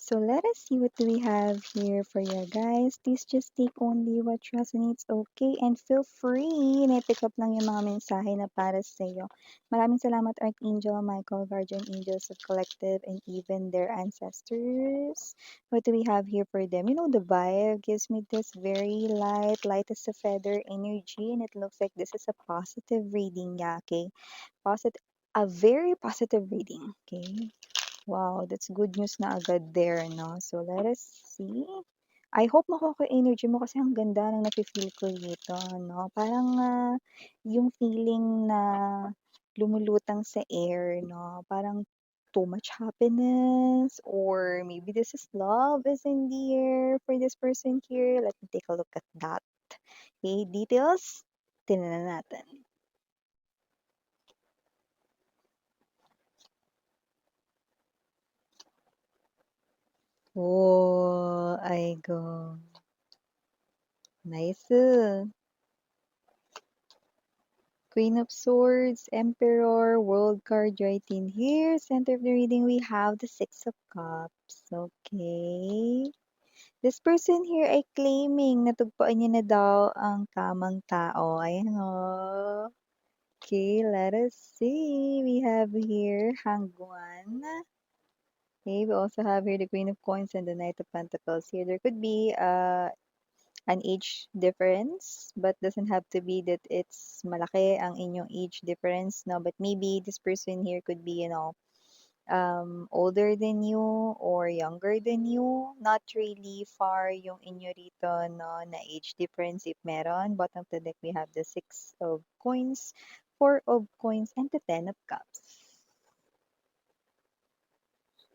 So let us see what do we have here for you guys. Please just take only what resonates, okay? And feel free na pick up lang yung mga mensahe na para sa iyo. Maraming salamat Archangel, Michael, Guardian Angels of Collective, and even their ancestors. What do we have here for them? You know, the vibe gives me this very light as a feather energy, and it looks like this is a positive reading, yeah, okay? Positive, a very positive reading, okay? Wow, that's good news na agad there, no? So, let us see. I hope makuha ko yung energy mo kasi ang ganda ng nafe-feel ko dito, no? Parang yung feeling na lumulutang sa air, no? Parang too much happiness or maybe this is love is in the air for this person here. Let me take a look at that. Okay, details, tingnan natin. Oh, I go. Nice. Queen of Swords, Emperor, World card right in here. Center of the reading, we have the Six of Cups. Okay. This person here ay claiming natagpuan niya na daw ang tamang tao. Ayan o. Okay, let us see. We have here Hangguan. Okay, we also have here the Queen of Coins and the Knight of Pentacles. Here, there could be an age difference, but doesn't have to be that it's malaki ang inyong age difference, no? But maybe this person here could be, older than you or younger than you. Not really far yung inyo rito, no, na age difference if meron. Bottom of the deck, we have the Six of Coins, Four of Coins, and the Ten of Cups.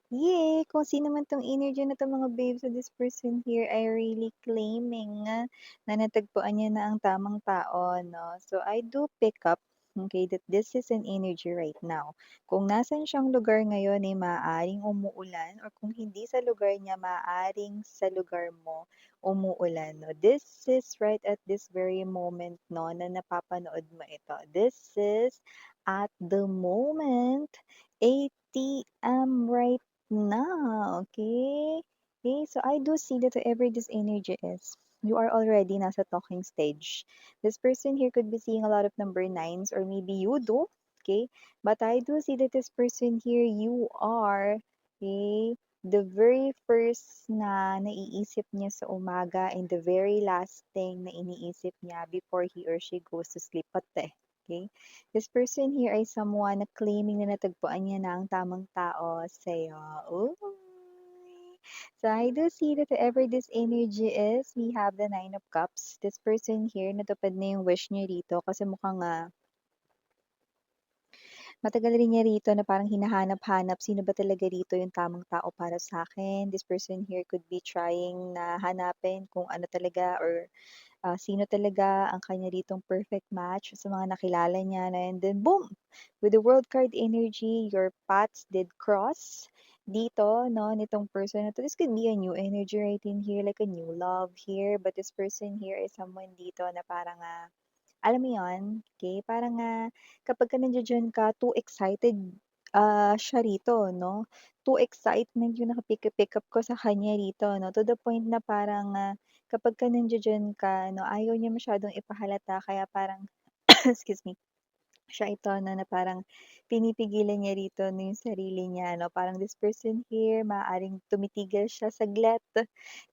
Yay! Kung sino man 'tong energy na 'to mga babes, so this person here ay really claiming na natagpuan niya na ang tamang tao, no? So I do pick up, okay, that this is an energy right now. Kung nasan siyang lugar ngayon ay maaaring umuulan or kung hindi sa lugar niya, maaaring sa lugar mo umuulan, no? This is right at this very moment, no, na napapanood mo ito. This is at the moment, 8 p.m. right now, okay? Okay, so I do see that whoever this energy is, you are already nasa talking stage. This person here could be seeing a lot of number nines or maybe you do, okay? But I do see that this person here, you are, okay, the very first na naiisip niya sa umaga and the very last thing na iniisip niya before he or she goes to sleep. Pate, okay? This person here ay someone na claiming na natagpuan niya na ang tamang tao sa'yo. Uy! So I do see that whoever this energy is, we have the Nine of Cups. This person here, natupad na yung wish niya rito kasi mukhang matagal rin niya rito na parang hinahanap-hanap sino ba talaga rito yung tamang tao para sa akin. This person here could be trying na hanapin kung ano talaga or sino talaga ang kanya ditong perfect match sa mga nakilala niya na and then boom! With the world card energy, your paths did cross dito, no, nitong person na to. This could be a new energy right in here, like a new love here. But this person here is someone dito na parang, alam mo yon, okay? Parang kapag ka nandiyan ka, too excited siya rito, no? Too excitement yung pick up ko sa kanya rito, no? To the point na parang kapag ka nandiyan ka, no, ayaw niya masyadong ipahalata, kaya parang, excuse me, siya ito no, na parang pinipigilan niya rito no, yung sarili niya, no? Parang this person here, maaaring tumitigil siya saglit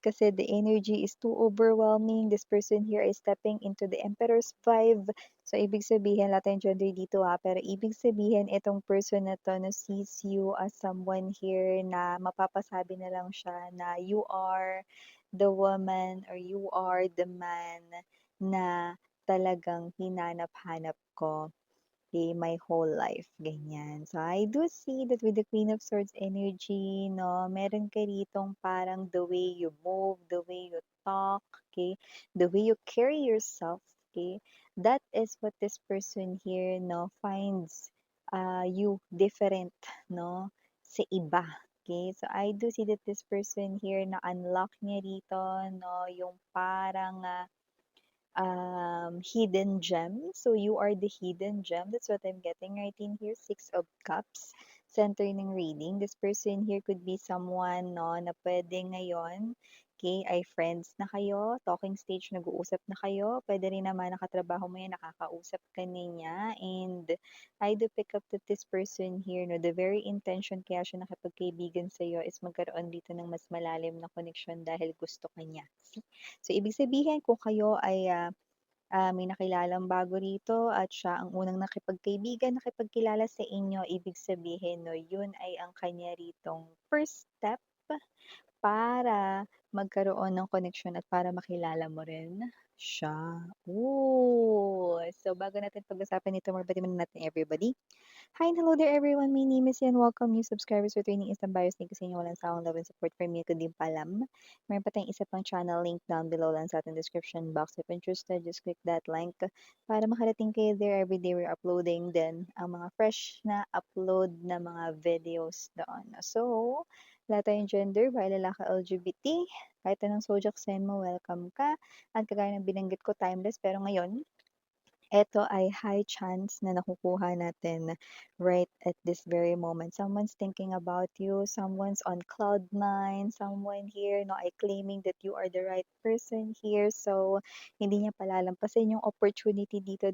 kasi the energy is too overwhelming. This person here is stepping into the Emperor's vibe. So, ibig sabihin, lahat tayong gender dito pero ibig sabihin, itong person na to no, sees you as someone here na mapapasabi na lang siya na you are the woman or you are the man na talagang hinanap-hanap ko my whole life, ganyan. So, I do see that with the Queen of Swords energy, no, meron ka ritong parang the way you move, the way you talk, okay, the way you carry yourself, okay, that is what this person here, no, finds you different, no, sa iba. Okay, so I do see that this person here na unlock niya rito, no, yung parang hidden gem. So you are the hidden gem. That's what I'm getting right in here. Six of Cups. center ng reading. This person here could be someone 'no, na puwede ngayon, okay, ay friends na kayo, talking stage, nag-uusap na kayo. Puwede rin naman na katrabaho mo 'yan, nakakausap ka niya, and I do pick up that this person here 'no, the very intention kaya siya nakipagkaibigan sa'yo is magkaroon dito ng mas malalim na connection dahil gusto ka niya. So, ibig sabihin kung kayo ay, may nakilalang bago rito at siya ang unang nakipagkaibigan, nakipagkilala sa inyo, ibig sabihin 'no, yun ay ang kanya ritong first step para magkaroon ng koneksyon at para makilala mo rin siya. Ooh! So, bago natin pag-usapan ito, more muna natin everybody. Hi and hello there everyone, my name is Yan. Welcome new subscribers, returning instant buyers. Thank you sa inyo walang sawang love and support for me. Kundi palam. Meron pa tayong isa pang channel link down below lang sa ating description box. If interested, just click that link para makarating kayo there every day we're uploading din ang mga fresh na upload na mga videos doon. So, wala tayong gender, ba lalaki LGBT, kahit anong zodiac sign mo, welcome ka. At kagaya ng binanggit ko, timeless, pero ngayon, eto ay high chance na nakukuha natin right at this very moment. Someone's thinking about you, someone's on cloud nine, someone here no ay claiming that you are the right person here. So hindi niya palalampasin yung opportunity dito.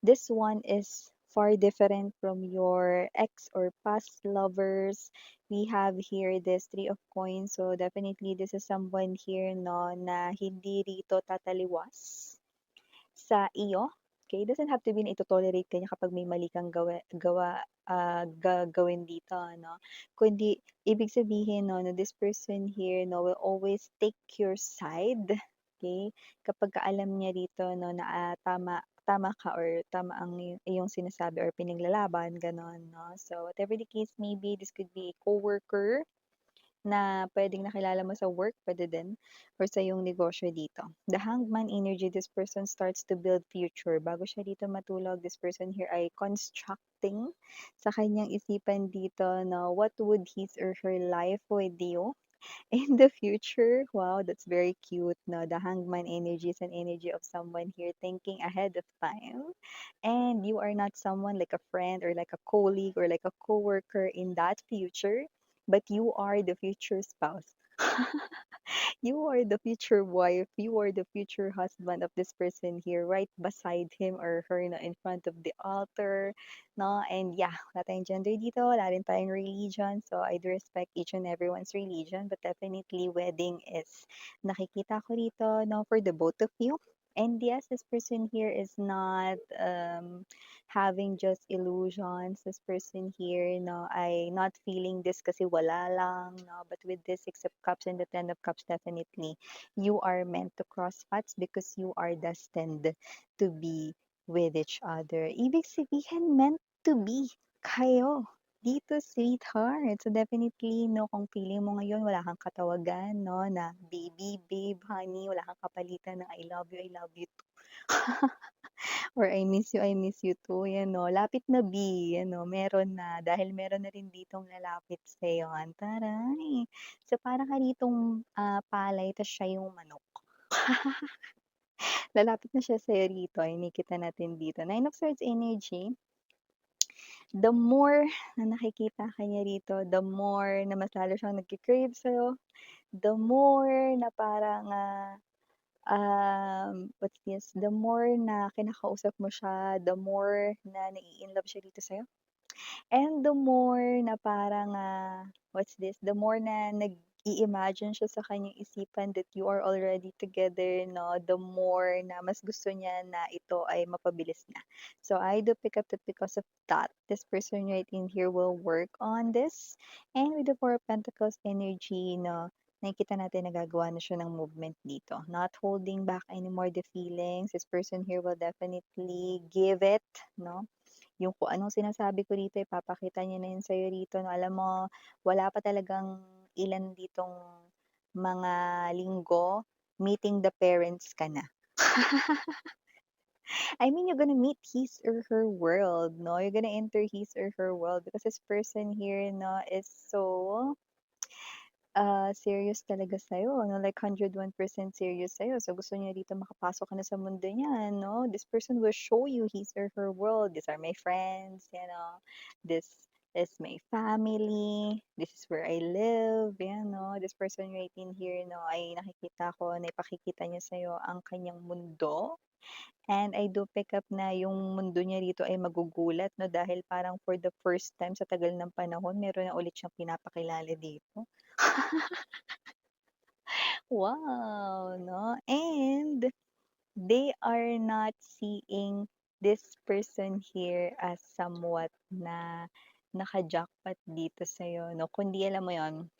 This one is far different from your ex or past lovers. We have here this three of coins. So definitely this is someone here no na hindi rito tataliwas sa iyo. Okay, doesn't have to be na ito-tolerate ka niya kapag may mali kang gagawin dito ano, kundi ibig sabihin 'no, na this person here 'no, will always take your side, okay. Kapagka alam niya rito 'no, na, tama tama ka or tama ang iyong sinasabi or pinaglalaban gano'n 'no. So, whatever the case may be, this could be a coworker na puwedeng nakilala mo sa work, puwede din, or sa iyong negosyo dito. The Hangman energy, this person starts to build future. Bago siya dito matulog, this person here ay constructing sa kanyang isipan dito na what would his or her life with you in the future. Wow, that's very cute, no? The Hangman energy is an energy of someone here thinking ahead of time. And you are not someone like a friend or like a colleague or like a coworker in that future, but you are the future spouse. You are the future wife, you are the future husband of this person here, right beside him or her na in front of the altar, no? And yeah, wala tayong gender dito, wala rin tayong religion, so I do respect each and everyone's religion, but definitely wedding is nakikita ko rito, no, for the both of you. And yes, this person here is not having just illusions. This person here, no, I not feeling this kasi wala lang, no, but with this Six of Cups and the Ten of Cups, definitely you are meant to cross paths because you are destined to be with each other. Ibig sabihin, meant to be kayo dito, sweetheart. So definitely, no, kung feeling mo ngayon wala kang katawagan, no, na baby, babe, honey, wala kang kapalitan ng I love you too. Or I miss you too, yan 'no. Lapit na B, yan 'no, meron na. Dahil meron na rin ditong lalapit sa'yo, taray! So, para ka ditong, palay ta's siya yung manok. Lalapit na siya sa'yo rito, ay nakikita natin dito. Nine of Swords energy, the more na nakikita ka niya rito, the more na mas lalo siyang nagke-crave sa'yo, the more na parang, what's this, the more na kinakausap mo siya, the more na nai-inlove siya dito sa'yo. And the more na parang, what's this, the more na nag-i-imagine siya sa kanyang isipan that you are already together, no, the more na mas gusto niya na ito ay mapabilis na. So I do pick up that because of that, this person right in here will work on this. And with the Four of Pentacles energy, no, nakikita natin nagagawa na siya ng movement dito. Not holding back anymore the feelings. This person here will definitely give it, no? Yung kung anong sinasabi ko dito, ipapakita niya na yun sa'yo rito na alam mo, wala pa talagang ilan ditong mga linggo, meeting the parents ka na. I mean, you're gonna meet his or her world, no? You're gonna enter his or her world because this person here, no, is so serious talaga sa'yo, no? Like 101% serious sa'yo. So gusto niya dito makapasok ka na sa mundo niya, no? This person will show you his or her world. These are my friends, you know. This is my family, this is where I live, yan 'no. This person right in here 'no, ay nakikita ko na ipakikita niya sa'yo ang kanyang mundo. And I do pick up na yung mundo niya rito ay magugulat 'no, dahil parang for the first time sa tagal ng panahon meron na ulit siyang pinapakilala dito. Wow, 'no? And they are not seeing this person here as somewhat na naka-jackpot dito sa'yo 'no, kundi alam mo yon.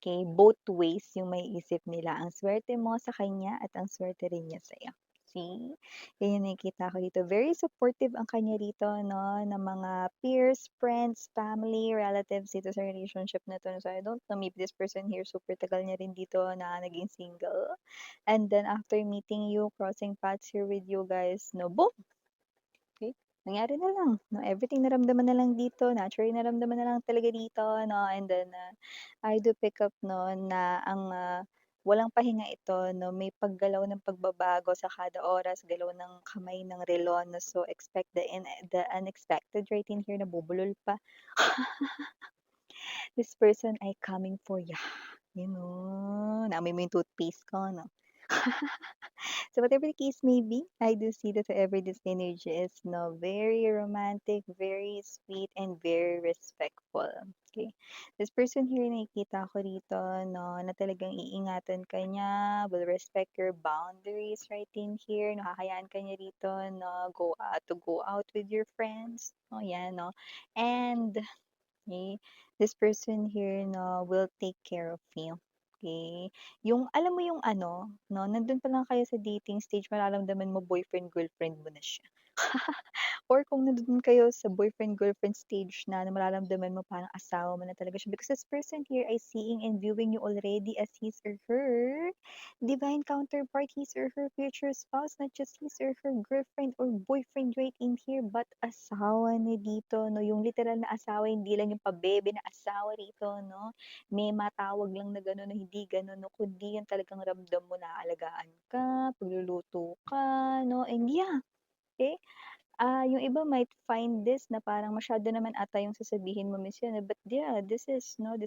Okay, both ways yung maiisip nila, ang swerte mo sa kanya at ang swerte rin niya sa'yo. See? Yan yung nakikita ko dito. Very supportive ang kanya rito 'no, ng mga peers, friends, family, relatives dito sa relationship na 'to. So, I don't know, maybe this person here super tagal niya rin dito na naging single. And then after meeting you, crossing paths here with you guys 'no, boom! Okay, nangyari na lang 'no, everything naramdaman na lang dito, naturally naramdaman na lang talaga dito 'no, and then, I do pick up 'no na ang, walang pahinga ito 'no, may paggalaw ng pagbabago sa kada oras, galaw ng kamay ng relon 'no, so expect the unexpected right in here, nabubulol pa. This person ay coming for ya, you know, naamoy mo yung toothpaste ko 'no. So whatever the case may be, I do see that whoever this energy is, no, very romantic, very sweet, and very respectful. Okay. This person here nakikita ko rito, no, na talagang iingatan ka niya, will respect your boundaries right in here. Nakakayaan ka niya rito, no, go out with your friends. Oh, yan, no. And okay, this person here, no, will take care of you. Okay? Yung, alam mo yung ano, no, nandun pa lang kayo sa dating stage, mararamdaman mo boyfriend, girlfriend mo na siya. Or kung nandun kayo sa boyfriend-girlfriend stage na mararamdaman mo parang asawa mo na talaga siya. Because this person here is seeing and viewing you already as his or her divine counterpart, his or her future spouse, not just his or her girlfriend or boyfriend right in here, but asawa na dito, no? Yung literal na asawa, hindi lang yung pabebe na asawa rito, no? May matawag lang na gano'n na hindi gano'n, no? Kundi yung talagang ramdam mo na alagaan ka, pagluluto ka, no? And yeah, okay? Yung iba might find this na parang masyado naman ata yung sasabihin mo Miss Yana, but yeah, this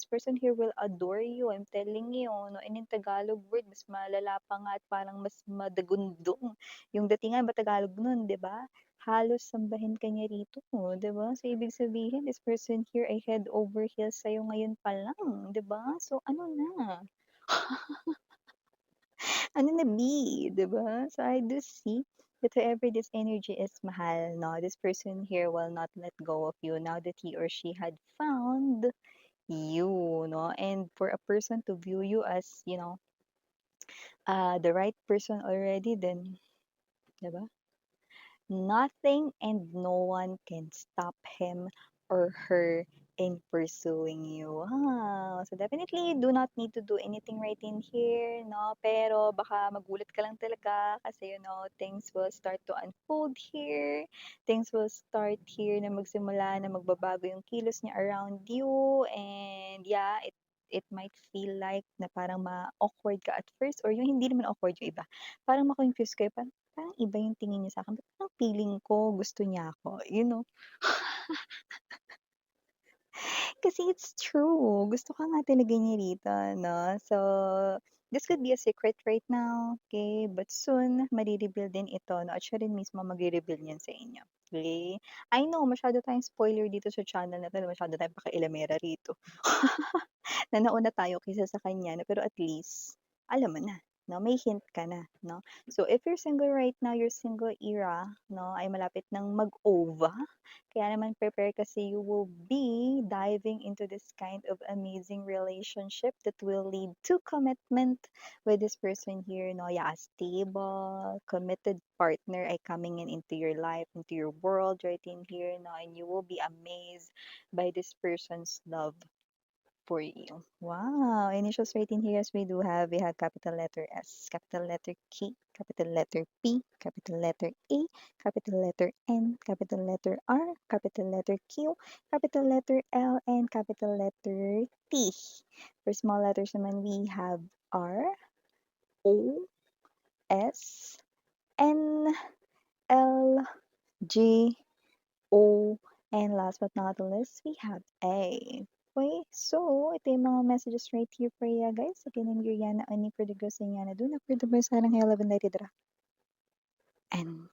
person here will adore you, I'm telling you, no, and in Tagalog word, mas malala pa nga at parang mas madagundong yung datingan ba Tagalog nun, 'di ba? Halos sambahin ka niya rito, 'di ba? So, ibig sabihin, this person here ay head over heels sa'yo ngayon pa lang, 'di ba? So, ano na? Ano na B, 'di ba? So I do see that whoever this energy is mahal, no, this person here will not let go of you now that he or she had found you, no, and for a person to view you as, the right person already, then, 'di ba? Nothing and no one can stop him or her in pursuing you. Wow! So definitely do not need to do anything right in here, no? Pero baka magulat ka lang talaga kasi things will start to unfold here. Things will start here na magsimula na magbabago yung kilos niya around you, and yeah, it might feel like na parang ma-awkward ka at first, or yung hindi naman awkward yung iba. Parang ma-confuse kayo, parang iba yung tingin niya sa'kin, ba't parang feeling ko gusto niya ako, you know? Kasi it's true, gusto ka nga talaga niya rito 'no. So, this could be a secret right now, okay, but soon mare-reveal din ito 'no, at siya rin mismo magre-reveal niyan sa inyo, okay. I know masyado tayong spoiler dito sa channel na 'to, masyado tayong pakailamera rito. Na nauna tayo kaysa sa kanya 'no, pero at least alam mo na 'no, may hint ka na 'no. So, if you're single right now, your single era 'no, ay malapit ng mag-OVA, kaya naman prepare kasi you will be diving into this kind of amazing relationship that will lead to commitment with this person here 'no. Yeah, a stable, committed partner ay coming into your life, into your world right in here 'no, and you will be amazed by this person's love for you. Wow! Initials right in here, as we have capital letter S, capital letter K, capital letter P, capital letter A, capital letter N, capital letter R, capital letter Q, capital letter L, and capital letter T. For small letters naman, we have R, O, S, N, L, J, O, And last but not the least, we have A. Okay, so ito yung mga messages right here for you guys. Again, I'm Yuriana Ani for the Gusanyana Duna for the Barsarang Hela Bandari. And